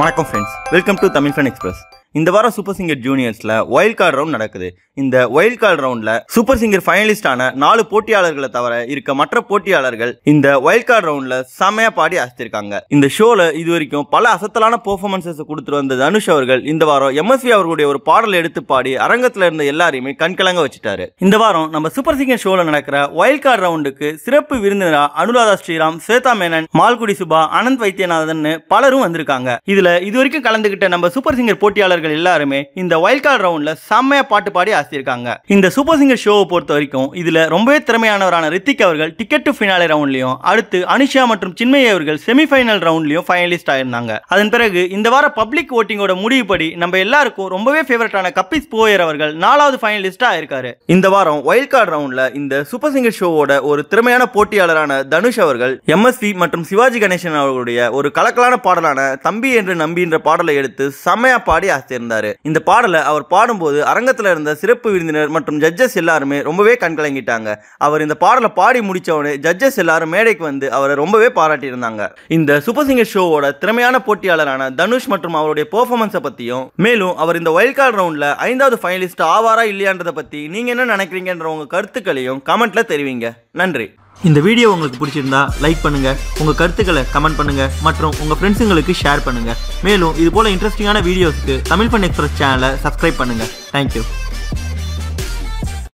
வணக்கம் friends, welcome to Tamil fun express. இந்த வாரம் சூப்பர் சிங்கர் ஜூனியர்ஸ்ல வைல்ட் கார்டு ரவுண்ட் நடக்குது. இந்த வைல்ட் கார்டு ரவுண்ட்ல சூப்பர் சிங்கர் ஃபைனலிஸ்டான 4 போட்டியாளர்களை தவிர இருக்க மற்ற போட்டியாளர்கள் இந்த வைல்ட் கார்டு ரவுண்ட்ல செமையா பாடி அசத்திருக்காங்க. இந்த ஷோல இது வரைக்கும் பல அசத்தலான பெர்ஃபார்மன்ஸஸ் கொடுத்துட்டு வந்த தனுஷ் அவர்கள் இந்த வாரம் எம்எஸ்வி அவர்களுடைய ஒரு பாடல் எடுத்து பாடி அரங்கத்துல இருந்த எல்லாரையுமே கண்கலங்க வச்சுட்டாரு. இந்த வாரம் நம்ம சூப்பர் சிங்கர் ஷோல நடக்கிற வைல்ட் கார்டு ரவுண்டுக்கு சிறப்பு விருந்தினரா அனுராதா ஸ்ரீராம், ஸ்வேதா மேனன், மால்குடி சுபா, அனந்த் வைத்தியநாதன் பலரும் வந்திருக்காங்க. இதுல இதுவரைக்கும் கலந்துகிட்ட நம்ம சூப்பர் சிங்கர் போட்டியாளர்கள் எல்லாருமே இந்த வைல்ட் கார்டு ரவுண்ட்ல செம்மையா பாட்டு பாடி ஆசிருக்காங்க. இந்த சூப்பர் சிங்கர் ஷோவை பொறுத்த வரைக்கும் இதுல ரொம்பவே திறமையானவரான ரித்திக் அவர்கள் டிக்கெட் டு ஃபினாலே ரவுண்ட்லயும், அடுத்து அனுஷா மற்றும் சின்மயி அவர்கள் செமிஃபைனல் ரவுண்ட்லயும் ஃபைனலிஸ்ட் ஆயிருந்தாங்க. அதன் பிறகு இந்த வார பப்ளிக் ஓட்டிங்கோட முடிவுபடி நம்ம எல்லாருக்கும் ரொம்பவே ஃபேவரட்டான கபிஸ் போயர் அவர்கள் 4வது ஃபைனலிஸ்டா ஆயிருக்காரு. இந்த வாரம் வைல்ட் கார்டு ரவுண்ட்ல இந்த சூப்பர் சிங்கர் ஷோவோட ஒரு திறமையான போட்டியாளரான தனுஷ் அவர்கள் எம்எஸ்வி மற்றும் சிவாஜி கணேசன் அவர்களுடைய ஒரு கலக்கலான பாடலான தம்பி என்று நம்பின்ற பாடலை எடுத்து செம்மையா பாடி ஆசிருந்தாரு. இந்த பாடலை அவர் பாடும்போது அரங்கத்துல இருந்த சிறப்பு விருந்தினர் மற்றும் ஜட்ஜஸ் எல்லாருமே ரொம்பவே கண்கலங்கிட்டாங்க. அவர் இந்த பாடலை பாடி முடிச்சவனே ஜட்ஜஸ் எல்லாரும் மேடைக்கு வந்து அவரை ரொம்பவே பாராட்டி இருந்தாங்க. இந்த சூப்பர் சிங்கர் ஷோவோட திறமையான போட்டியாளரான தனுஷ் மற்றும் அவருடைய பெர்ஃபார்மன்ஸை பத்தியும், மேலும் அவர் இந்த வைல்ட் கார்டு ரவுண்ட்ல 5வது ஃபைனலிஸ்ட் ஆவாரா இல்லையான்றதை பத்தி நீங்க என்ன நினைக்கிறீங்கன்ற உங்க கருத்துக்களையும் கமெண்ட்ல தெரிவிங்க. நன்றி. இந்த வீடியோ உங்களுக்கு பிடிச்சிருந்தா லைக் பண்ணுங்க, உங்க கருத்துக்களை கமெண்ட் பண்ணுங்க மற்றும் உங்க ஃப்ரெண்ட்ஸுங்களுக்கு ஷேர் பண்ணுங்க. மேலும் இது போல இன்ட்ரெஸ்டிங்கான வீடியோஸ்க்கு தமிழ் ஃபன் எக்ஸ்பிரஸ் சேனலை சப்ஸ்கிரைப் பண்ணுங்க. தேங்க்யூ.